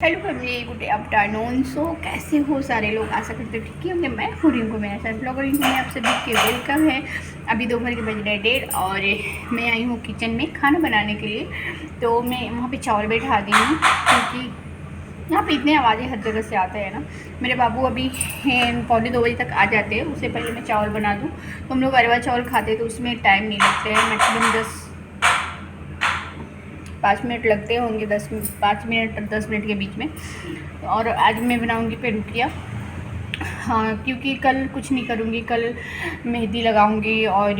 Hello family, good afternoon. So कैसे हो सारे लोग? आशा करते हो ठीक ही होंगे। मैं हो रही हूँ मेरा सर ब्लॉगर में आप सभी के वेलकम है। अभी दोपहर के बज रहे 1:30 और मैं आई हूँ किचन में खाना बनाने के लिए। तो मैं वहाँ पे चावल बैठा दी हूँ क्योंकि यहाँ पे इतने आवाज़ें हर जगह से आते हैं ना। मेरे बाबू अभी 1:45 तक आ जाते हैं, उससे पहले मैं चावल बना दूँ। तो हम लोग अरवा चावल खाते हैं तो उसमें टाइम नहीं लगता है, मैक्सिमम 5 मिनट लगते होंगे, 5 मिनट और 10 मिनट के बीच में। और आज मैं बनाऊंगी पेरूकिया। हाँ, क्योंकि कल कुछ नहीं करूँगी, कल मेहंदी लगाऊंगी और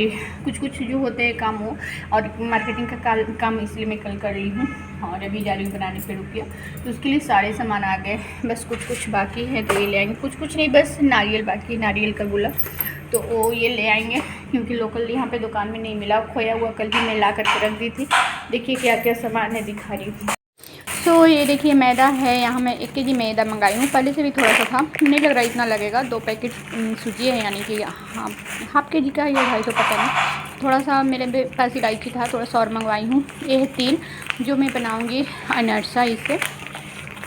कुछ जो होते हैं काम हो, और मार्केटिंग का काम इसलिए मैं कल कर रही हूँ। और अभी जा रही हूँ बनाने पेरूकिया। तो उसके लिए सारे सामान आ गए, बस कुछ बाकी है तो ये ले आएंगे। कुछ नहीं, बस नारियल बाकी, नारियल का गोला तो वो ये ले आएंगे क्योंकि लोकल यहाँ पे दुकान में नहीं मिला। खोया हुआ कल भी मैं ला करके रख दी थी। देखिए क्या क्या सामान है, दिखा रही हूँ। तो ये देखिए मैदा है, यहाँ मैं 1 kg मैदा मंगाई हूँ। पहले से भी थोड़ा सा था, नहीं लग रहा इतना लगेगा। 2 पैकेट सूजी है, यानी कि हाफ kg का या 250, पता नहीं। थोड़ा सा मेरे पास इलायची था, थोड़ा सा और मंगवाई हूँ। ये है तिल, जो मैं बनाऊँगी अनरसा इससे,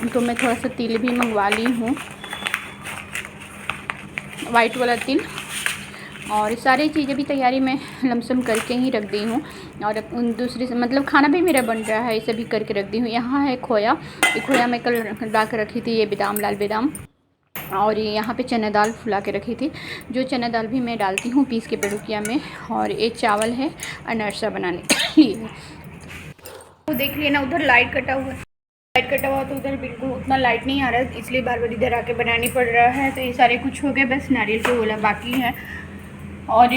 तो मैं थोड़ा सा तिल भी मंगवा ली हूँ, वाइट वाला तिल। और सारी चीज़ें भी तैयारी में लमसम करके ही रख दी हूँ। और दूसरी से मतलब खाना भी मेरा बन रहा है, इसे भी करके रख दी हूँ। यहाँ है खोया, ये खोया मैं कल ला कर रखी थी, ये बादाम, लाल बादाम। और ये यहाँ पे चना दाल फुला के रखी थी, जो चना दाल भी मैं डालती हूँ पीस के पेरूकिया में। और ये चावल है अनरसा बनाने के लिए। तो देख लिया ना, उधर लाइट कटा हुआ है। लाइट कटा हुआ तो उधर बिल्कुल उतना लाइट नहीं आ रहा है, इसलिए बार बार इधर आके बनानी पड़ रहा है। तो ये सारे कुछ हो गए, बस नारियल के गोला बाकी है। और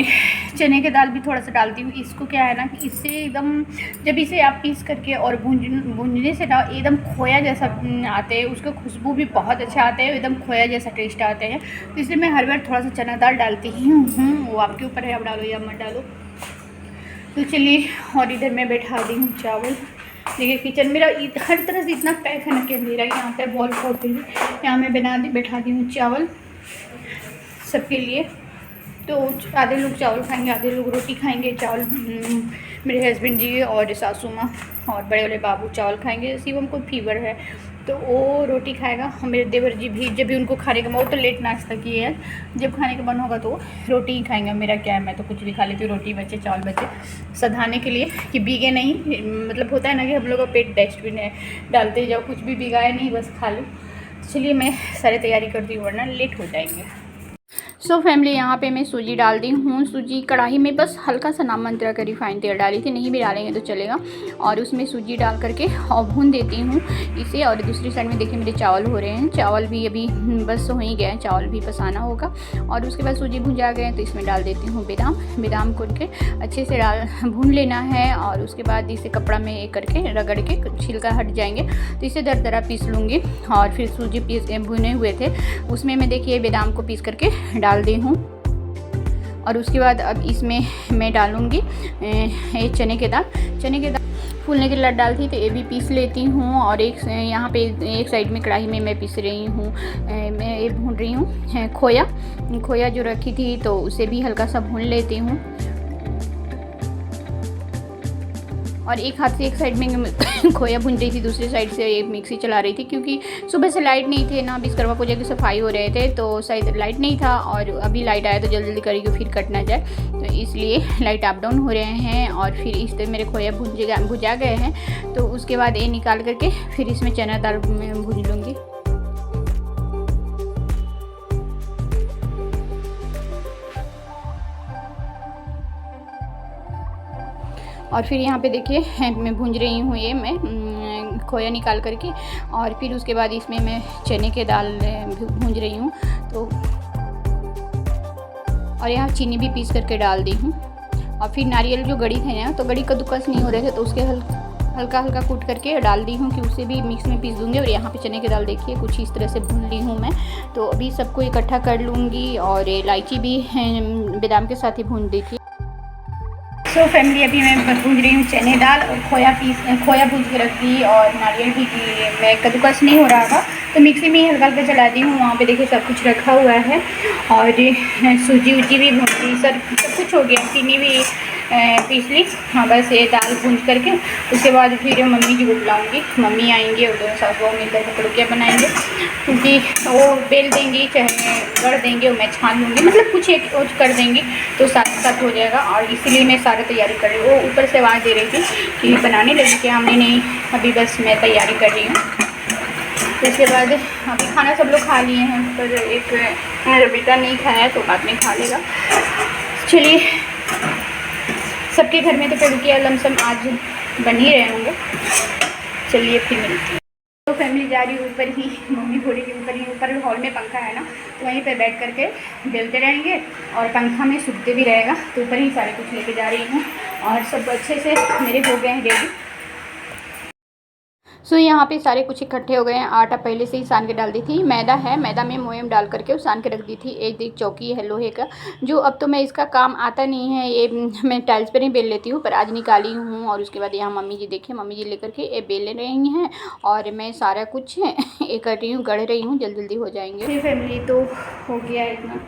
चने की दाल भी थोड़ा सा डालती हूँ। इसको क्या है ना कि इससे एकदम, जब इसे आप पीस करके और भूनने से ना एकदम खोया जैसा आते हैं, उसका खुशबू भी बहुत अच्छा आता है, एकदम खोया जैसा टेस्ट आते हैं। तो इसलिए मैं हर बार थोड़ा सा चना दाल डालती ही हूँ। वो आपके ऊपर है, आप डालो या मत डालो। तो चलिए, और इधर मैं बैठा दी हूँ चावल। देखिए किचन मेरा हर तरह से इतना पैक है ना कि मेरा यहाँ पर बॉल खोलती हुई यहाँ मैं बैठा दी हूँ चावल सबके लिए। तो आधे लोग चावल खाएंगे, आधे लोग रोटी खाएंगे। चावल मेरे हस्बैंड जी और सासू माँ और बड़े वाले बाबू चावल खाएंगे। शिवम को फीवर है तो वो रोटी खाएगा। मेरे देवर जी भी, जब भी उनको खाने का, वो तो लेट नाश्ता किए है, जब खाने का मन होगा तो रोटी ही खाएंगे। मेरा क्या है, मैं तो कुछ भी खा लेती हूँ, रोटी बचे चावल बचे, सधाने के लिए कि भीगे नहीं। मतलब होता है ना कि हम लोग का पेट डस्टबिन है, डालते जाओ, कुछ भी भिगाए नहीं, बस खा लो। चलिए मैं सारी तैयारी करती हूँ वरना लेट हो जाएंगे। सो फैमिली, यहाँ पे मैं सूजी डाल दी हूँ। सूजी कढ़ाई में बस हल्का सा नाम मंत्रा का रिफाइंड तेल डाली थी, नहीं भी डालेंगे तो चलेगा। और उसमें सूजी डाल करके और भून देती हूँ इसे। और दूसरी साइड में देखिए मेरे चावल हो रहे हैं, चावल भी अभी बस हो ही गए हैं, चावल भी पसाना होगा। और उसके बाद सूजी भुंजा गए तो इसमें डाल देती हूँ बादाम को के अच्छे से भून लेना है। और उसके बाद इसे कपड़ा में करके रगड़ के छिलका हट जाएंगे तो इसे दरदरा पीस लूँगी। और फिर सूजी भुने हुए थे उसमें मैं देखिए बादाम को पीस करके डाल दी हूँ। और उसके बाद अब इसमें मैं डालूँगी चने के दाल फूलने के लिए डालती तो ये भी पीस लेती हूँ। और यहाँ पे एक साइड में कढ़ाई में मैं पीस रही हूँ, मैं ये भून रही हूँ खोया जो रखी थी, तो उसे भी हल्का सा भून लेती हूँ। और एक हाथ से एक साइड में खोया भून रही थी, दूसरी साइड से एक मिक्सी चला रही थी, क्योंकि सुबह से लाइट नहीं थी ना, विश्वकर्मा पूजा की सफाई हो रहे थे तो शायद लाइट नहीं था। और अभी लाइट आया तो जल्दी करेगी, फिर कट ना जाए, तो इसलिए लाइट अप डाउन हो रहे हैं। और फिर इस तरह मेरे खोया भुजा गए हैं। तो उसके बाद ये निकाल करके फिर इसमें चना दाल भून लूँगी। और फिर यहाँ पे देखिए मैं भूंज रही हूँ, ये मैं खोया निकाल करके। और फिर उसके बाद इसमें मैं चने के दाल भूंज रही हूँ। तो और यहाँ चीनी भी पीस करके डाल दी हूँ। और फिर नारियल जो गड़ी थे ना, तो गड़ी कद्दूकस नहीं हो रहे थे तो उसके हल्का कूट करके डाल दी हूँ कि उसे भी मिक्स में पीस दूँगी। और यहाँ पे चने की दाल देखिए कुछ इस तरह से भून ली हूँ मैं। तो अभी सबको इकट्ठा कर लूँगी। और इलायची भी बादाम के साथ ही भून दी थी। सो फैमिली, अभी मैं भूज रही हूँ चने दाल और खोया भूज के रख दी। और नारियल भी मैं कद्दूकस नहीं हो रहा था तो मिक्सी में ही हल्का हल्का चला दी हूँ। वहाँ पे देखिए सब कुछ रखा हुआ है। और सूजी भी भून दी, सब कुछ हो गया। चीनी भी पीस ली। हाँ बस ये दाल भूंज करके उसके बाद फिर मम्मी जी को बुलाऊँगी। मम्मी आएंगे और दोनों सास बहू मिलकर के पुड़कियाँ बनाएंगे, क्योंकि वो बेल देंगी चाहे गढ़ देंगे और मैं छान लूँगी, मतलब कुछ एक कुछ कर देंगी तो साथ साथ हो जाएगा। और इसीलिए मैं सारी तैयारी कर रही हूँ। वो ऊपर से आवाज़ दे रही थी कि बनाने लगी कि हमने नहीं, अभी बस मैं तैयारी कर रही हूँ। इसके बाद अभी खाना सब लोग खा लिए हैं, पर एक मेरा बेटा नहीं खाया तो बाद में खा लेगा। चलिए, सबके घर में तो पुड़कियाँ लमसम आज बन ही रहे होंगे। चलिए फिर मिलते हैं। तो फैमिली जा रही है ऊपर ही, मम्मी बोली कि ऊपर ही, ऊपर हॉल में पंखा है ना, तो वहीं पर बैठ करके बेलते रहेंगे और पंखा में सूखते भी रहेगा। तो ऊपर ही सारे कुछ लेके जा रही हूँ और सब अच्छे से मेरे हो गए हैं रेडी। सो यहाँ पे सारे कुछ इकट्ठे हो गए हैं। आटा पहले से ही सान के डाल दी थी। मैदा है, मैदा में मोयम डाल करके सान के रख दी थी। एक चौकी है लोहे का, जो अब तो मैं इसका काम आता नहीं है, ये मैं टाइल्स पर ही बेल लेती हूँ, पर आज निकाली हूँ। और उसके बाद यहाँ मम्मी जी देखिए, मम्मी जी लेकर के ये बेल रही हैं और मैं सारा कुछ एक कर रही हूँ, गढ़ रही हूँ, जल्दी जल्दी हो जाएंगे। फैमिली तो हो गया, इतना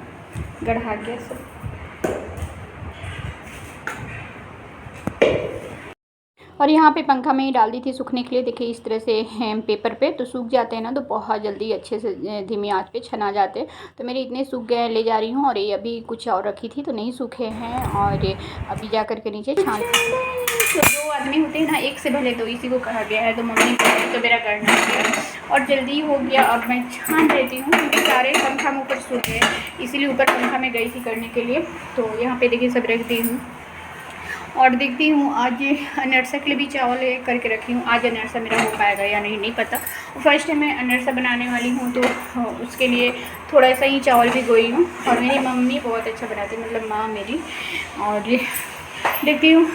गढ़ा गया सब। और यहाँ पे पंखा में ही डाल दी थी सूखने के लिए। देखिए इस तरह से पेपर पे तो सूख जाते हैं ना, तो बहुत जल्दी अच्छे से धीमी आंच पे छना जाते हैं। तो मेरे इतने सूख गए, ले जा रही हूँ। और ये अभी कुछ और रखी थी तो नहीं सूखे हैं, और अभी जा कर के नीचे छान। तो 2 आदमी होते हैं ना, एक से भले, तो इसी को कहा गया है। तो मम्मी तो मेरा करना है और जल्दी हो गया। और मैं छान लेती हूँ क्योंकि सारे पंखा में ऊपर सूख गए, इसीलिए ऊपर पंखा में गई थी करने के लिए। तो यहाँ पे देखिए सब रख दी हूँ और देखती हूँ आज अनरसा के लिए भी चावल करके रखी हूँ। आज अनरसा मेरा हो पाएगा या नहीं, नहीं पता। फर्स्ट टाइम मैं अनरसा बनाने वाली हूँ, तो उसके लिए थोड़ा सा ही चावल भिगोई हूँ। और मेरी मम्मी बहुत अच्छा बनाती है, मतलब माँ मेरी। और देखती हूँ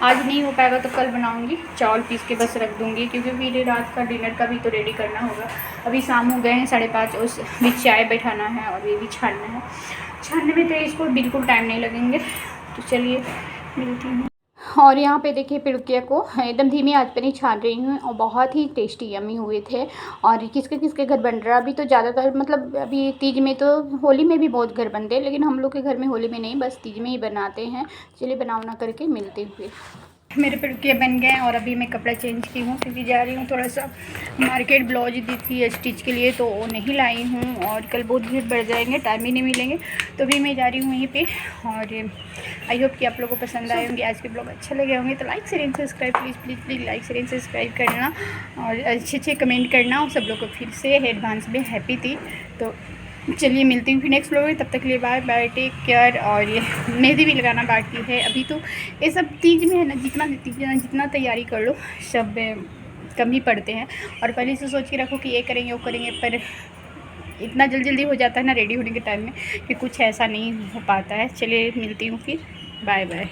आज नहीं हो पाएगा तो कल बनाऊँगी। चावल पीस के बस रख दूँगी, क्योंकि फिर रात का डिनर का भी तो रेडी करना होगा। अभी शाम हो गए हैं 5:30, उस भी चाय बैठाना है और ये भी छानना है। छानने में तो इसको बिल्कुल टाइम नहीं लगेंगे। तो चलिए मिलती हूँ। और यहाँ पे देखिए पिड़किया को एकदम धीमी आंच पर ही छान रही हूँ और बहुत ही टेस्टी यमी हुए थे। और किसके किसके घर बन रहा है अभी तो ज़्यादातर, मतलब अभी तीज में, तो होली में भी बहुत घर बनते हैं, लेकिन हम लोग के घर में होली में नहीं, बस तीज में ही बनाते हैं। चलिए बना करके मिलते हुए। मेरे पिड़कियाँ बन गए और अभी मैं कपड़ा चेंज की हूँ, क्योंकि जा रही हूँ थोड़ा सा मार्केट। ब्लाउज दी थी स्टिच के लिए तो वो नहीं लाई हूँ, और कल बहुत भीड़ बढ़ जाएंगे, टाइम ही नहीं मिलेंगे। तो भी मैं जा रही हूँ यहीं पे। और आई होप कि आप लोगों को पसंद आए होंगे, आज के ब्लॉग अच्छे लगे होंगे तो like share subscribe please like share subscribe करना और अच्छे कमेंट करना। और सब लोग को फिर से एडवांस में हैप्पी थी। तो चलिए मिलती हूँ फिर नेक्स्ट व्लॉग में, तब तक के लिए बाय बाय, टेक केयर। और ये मेहंदी भी लगाना बाकी है अभी। तो ये सब तीज में है ना, जितना तैयारी कर लो सब कम ही पड़ते हैं। और पहले से सोच के रखो कि ये करेंगे वो करेंगे, पर इतना जल्दी हो जाता है ना रेडी होने के टाइम में कि कुछ ऐसा नहीं हो पाता है। चलिए मिलती हूँ फिर, बाय बाय।